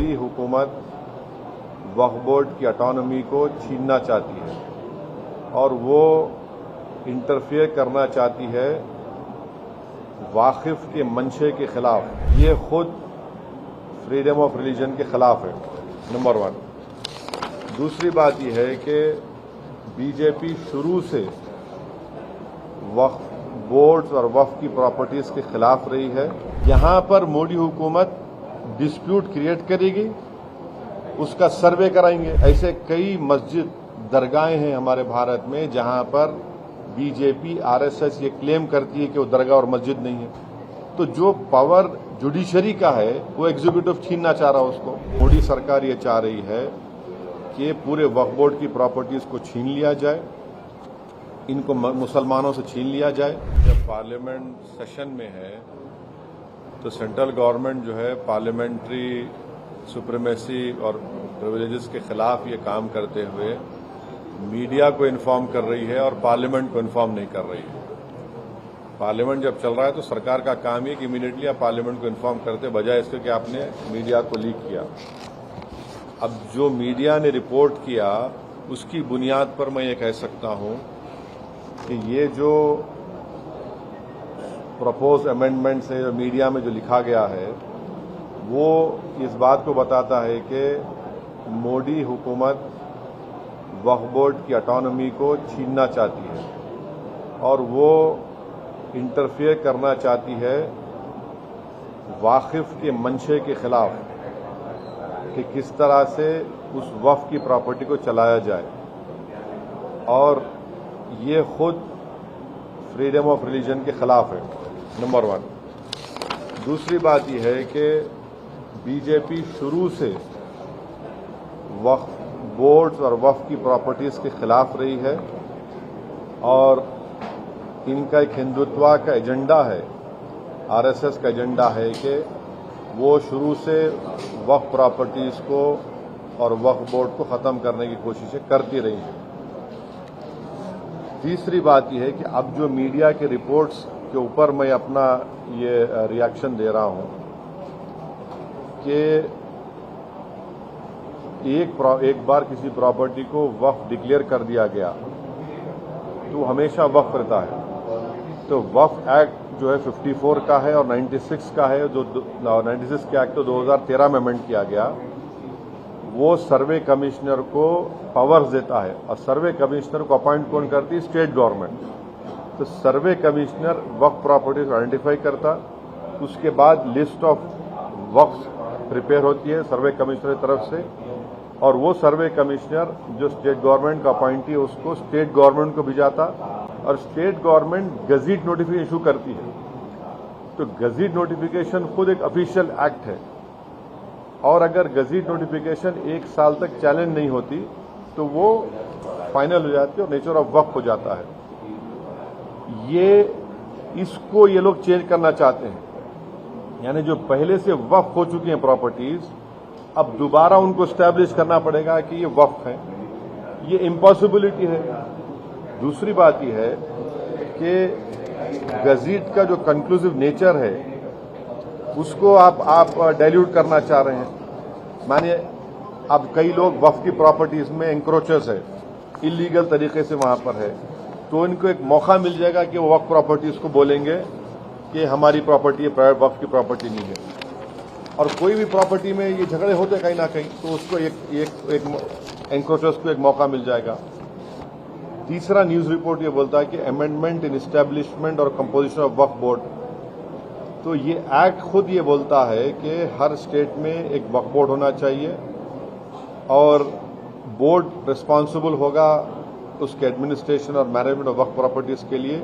मोदी हुकूमत वक्फ बोर्ड की ऑटोनॉमी को छीनना चाहती है और वो इंटरफेयर करना चाहती है वाकिफ के मंशे के खिलाफ। ये खुद फ्रीडम ऑफ रिलीजन के खिलाफ है, नंबर 1। दूसरी बात यह है कि बीजेपी शुरू से वक्फ बोर्ड्स और वक्फ की प्रॉपर्टीज के खिलाफ रही है। यहां पर मोदी हुकूमत डिस्प्यूट क्रिएट करेगी, उसका सर्वे कराएंगे। ऐसे कई मस्जिद दरगाहें हैं हमारे भारत में जहां पर बीजेपी आरएसएस ये क्लेम करती है कि वो दरगाह और मस्जिद नहीं है। तो जो पावर जुडिशरी का है वो एग्जीक्यूटिव छीनना चाह रहा है उसको। मोदी सरकार ये चाह रही है कि पूरे वक्फ बोर्ड की प्रॉपर्टीज को छीन लिया जाए, इनको मुसलमानों से छीन लिया जाए। जब पार्लियामेंट सेशन में है तो सेंट्रल गवर्नमेंट जो है पार्लियामेंट्री सुप्रीमेसी और प्रिविलेजेस के खिलाफ ये काम करते हुए मीडिया को इन्फॉर्म कर रही है और पार्लियामेंट को इन्फॉर्म नहीं कर रही है। पार्लियामेंट जब चल रहा है तो सरकार का काम है कि इमीडिएटली आप पार्लियामेंट को इन्फॉर्म करते, बजाय इसके कि आपने मीडिया को लीक किया। अब जो मीडिया ने रिपोर्ट किया उसकी बुनियाद पर मैं ये कह सकता हूं कि ये जो प्रपोज अमेंडमेंट है, जो मीडिया में जो लिखा गया है, वो इस बात को बताता है कि मोदी हुकूमत वक्फ बोर्ड की ऑटोनॉमी को छीनना चाहती है और वो इंटरफेयर करना चाहती है वाकिफ के मंशे के खिलाफ कि किस तरह से उस वक्फ की प्रॉपर्टी को चलाया जाए। और ये खुद फ्रीडम ऑफ रिलीजन के खिलाफ है, नंबर 1। दूसरी बात यह है कि बीजेपी शुरू से वक्फ बोर्ड्स और वक्फ की प्रॉपर्टीज के खिलाफ रही है और इनका एक हिंदुत्व का एजेंडा है, आरएसएस का एजेंडा है कि वो शुरू से वक्फ प्रॉपर्टीज को और वक्फ बोर्ड को खत्म करने की कोशिशें करती रही हैं। तीसरी बात यह है कि अब जो मीडिया के रिपोर्ट्स के ऊपर मैं अपना ये रिएक्शन दे रहा हूं कि एक बार किसी प्रॉपर्टी को वक्फ डिक्लेयर कर दिया गया तो हमेशा वक्फ रहता है। तो वक्फ एक्ट जो है 54 का है और 96 का है, जो 96 के एक्ट तो 2013 में अमेंड किया गया। वो सर्वे कमिश्नर को पावर्स देता है और सर्वे कमिश्नर को अपॉइंट कौन करती है? State government. तो सर्वे कमिश्नर वक्फ प्रॉपर्टीज को आइडेंटिफाई करता, उसके बाद लिस्ट ऑफ वक्फ प्रिपेयर होती है सर्वे कमिश्नर की तरफ से, और वो सर्वे कमिश्नर जो स्टेट गवर्नमेंट का अपॉइंटी है उसको स्टेट गवर्नमेंट को भिजाता और state government gazette notification issue करती है। तो गजीट नोटिफिकेशन खुद एक ऑफिशियल एक्ट है और अगर गजीट नोटिफिकेशन 1 साल तक चैलेंज नहीं होती तो वो फाइनल हो जाती है और नेचर ऑफ वक्फ हो जाता है। इसको ये लोग चेंज करना चाहते हैं, यानी जो पहले से वक्फ हो चुकी हैं प्रॉपर्टीज, अब दोबारा उनको स्टैब्लिश करना पड़ेगा कि ये वक्फ है। ये इम्पॉसिबिलिटी है। दूसरी बात यह है कि गजीट का जो कंक्लूसिव नेचर है उसको आप डाइल्यूट करना चाह रहे हैं। मानिए अब कई लोग वक्फ की प्रॉपर्टीज में एंक्रोचर्स है, इलीगल तरीके से वहां पर है, तो इनको एक मौका मिल जाएगा कि वो वक्फ प्रॉपर्टीज को बोलेंगे कि हमारी प्रॉपर्टी है, प्राइवेट वक्फ की प्रॉपर्टी नहीं है। और कोई भी प्रॉपर्टी में ये झगड़े होते कहीं ना कहीं, तो उसको एक एंक्रोचर्स को एक मौका मिल जाएगा। तीसरा न्यूज रिपोर्ट ये बोलता है कि अमेंडमेंट इन एस्टैब्लिशमेंट और कंपोजिशन ऑफ वक्फ बोर्ड। तो ये एक्ट खुद ये बोलता है कि हर स्टेट में एक वक्फ बोर्ड होना चाहिए और बोर्ड रिस्पॉन्सिबल होगा उसके एडमिनिस्ट्रेशन और मैनेजमेंट ऑफ वक्फ प्रॉपर्टीज के लिए।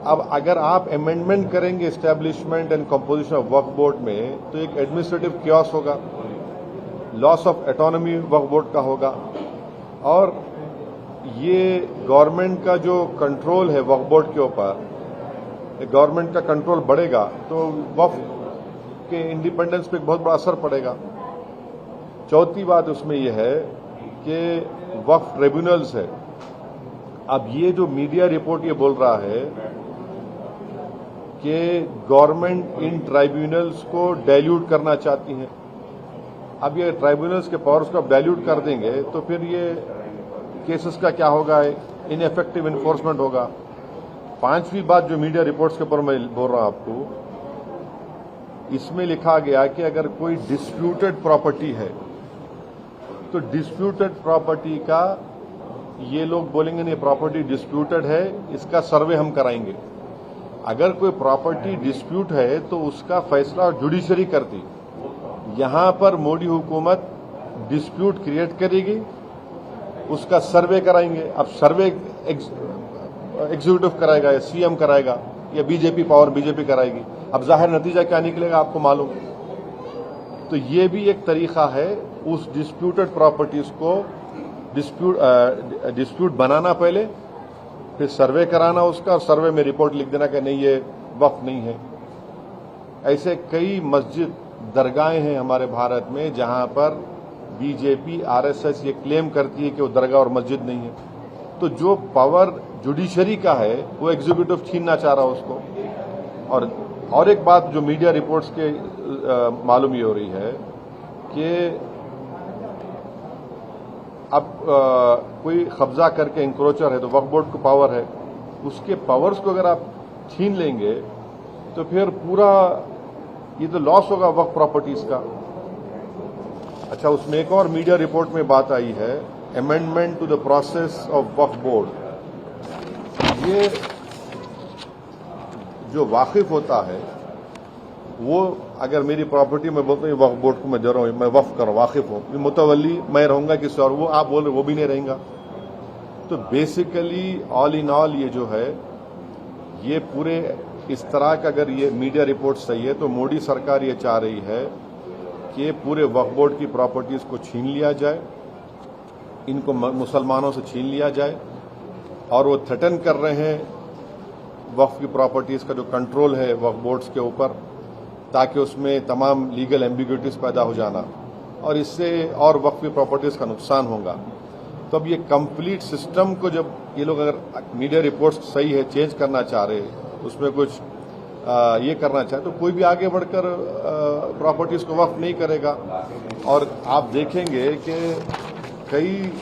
अब अगर आप अमेंडमेंट करेंगे establishment and composition of Waqf board में तो एक एडमिनिस्ट्रेटिव क्योस होगा, loss of autonomy Waqf board का होगा और ये गवर्नमेंट का जो कंट्रोल है वक्फ बोर्ड के ऊपर, गवर्नमेंट का कंट्रोल बढ़ेगा तो वक्फ के इंडिपेंडेंस पे बहुत बड़ा असर पड़ेगा। चौथी बात उसमें यह है कि वक्फ ट्रिब्यूनल्स है। अब ये जो मीडिया रिपोर्ट ये बोल रहा है कि गवर्नमेंट इन ट्राइब्यूनल्स को डाइल्यूट करना चाहती है अब ये ट्राइब्यूनल्स के पावर्स को डाइल्यूट कर देंगे तो फिर ये केसेस का क्या होगा, इनएफेक्टिव इन्फोर्समेंट होगा। पांचवी बात जो मीडिया रिपोर्ट्स के ऊपर मैं बोल रहा हूं आपको, इसमें लिखा गया कि अगर कोई डिस्प्यूटेड प्रॉपर्टी है तो डिस्प्यूटेड प्रॉपर्टी का ये लोग बोलेंगे नहीं प्रॉपर्टी डिस्प्यूटेड है, इसका सर्वे हम कराएंगे। अगर कोई प्रॉपर्टी डिस्प्यूट है तो उसका फैसला जुडिशरी करती। यहां पर मोदी हुकूमत डिस्प्यूट क्रिएट करेगी, उसका सर्वे कराएंगे। अब सर्वे एग्जीक्यूटिव कराएगा या सीएम कराएगा या बीजेपी कराएगी। अब जाहिर नतीजा क्या निकलेगा आपको मालूम। तो ये भी एक तरीका है उस डिस्प्यूटेड प्रॉपर्टीज को डिस्प्यूट बनाना, पहले फिर सर्वे कराना उसका, और सर्वे में रिपोर्ट लिख देना कि नहीं ये वक्फ नहीं है। ऐसे कई मस्जिद दरगाहें हैं हमारे भारत में जहां पर बीजेपी आरएसएस ये क्लेम करती है कि वो दरगाह और मस्जिद नहीं है। तो जो पावर जुडिशरी का है वो एग्जीक्यूटिव छीनना चाह रहा है उसको। और एक बात जो मीडिया रिपोर्ट्स के मालूम ये हो रही है कि अब कोई कब्जा करके इंक्रोचर है तो वक्फ बोर्ड को पावर है, उसके पावर्स को अगर आप छीन लेंगे तो फिर पूरा ये तो लॉस होगा वक्फ प्रॉपर्टीज का। अच्छा, उसमें एक और मीडिया रिपोर्ट में बात आई है, amendment to the process of Waqf board. ये जो वाकिफ होता है वो अगर मेरी प्रॉपर्टी में बोलता हूँ वक्फ बोर्ड को मैं दे रहा हूँ, मैं वक्फ कर वाकिफ हूँ, मुतवल्ली मैं रहूंगा किसी और, वो आप बोल रहे वो भी नहीं रहेगा। तो बेसिकली ऑल इन ऑल ये जो है ये पूरे इस तरह का, अगर ये मीडिया रिपोर्ट सही है तो मोदी सरकार ये चाह रही है कि पूरे वक्फ बोर्ड की प्रॉपर्टीज को छीन लिया जाए, इनको मुसलमानों से छीन लिया जाए। और वो थ्रेटन कर रहे हैं वक्फ की प्रॉपर्टीज का जो कंट्रोल है वक्फ बोर्ड्स के ऊपर, ताकि उसमें तमाम लीगल एम्बिग्यूटीज पैदा हो जाना, और इससे और वक्फ की प्रॉपर्टीज का नुकसान होगा। तो अब ये कंप्लीट सिस्टम को जब ये लोग, अगर मीडिया रिपोर्ट्स सही है, चेंज करना चाह रहे, उसमें कुछ ये करना चाहे, तो कोई भी आगे बढ़कर प्रॉपर्टीज को वक्फ नहीं करेगा। और आप देखेंगे कि कई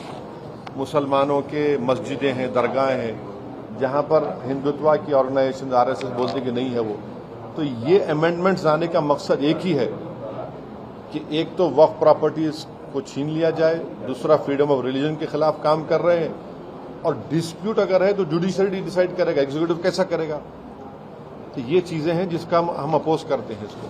मुसलमानों के मस्जिदें हैं, दरगाहें हैं, जहां पर हिंदुत्व की ऑर्गेनाइजेशन आरएसएस बोलती कि नहीं है वो। तो ये अमेंडमेंट्स आने का मकसद एक ही है कि एक तो वक्फ प्रॉपर्टीज को छीन लिया जाए, दूसरा फ्रीडम ऑफ रिलीजन के खिलाफ काम कर रहे हैं, और डिस्प्यूट अगर है तो जुडिशरी डिसाइड करेगा, एग्जीक्यूटिव कैसा करेगा। तो ये चीजें हैं जिसका हम अपोज करते हैं इसको।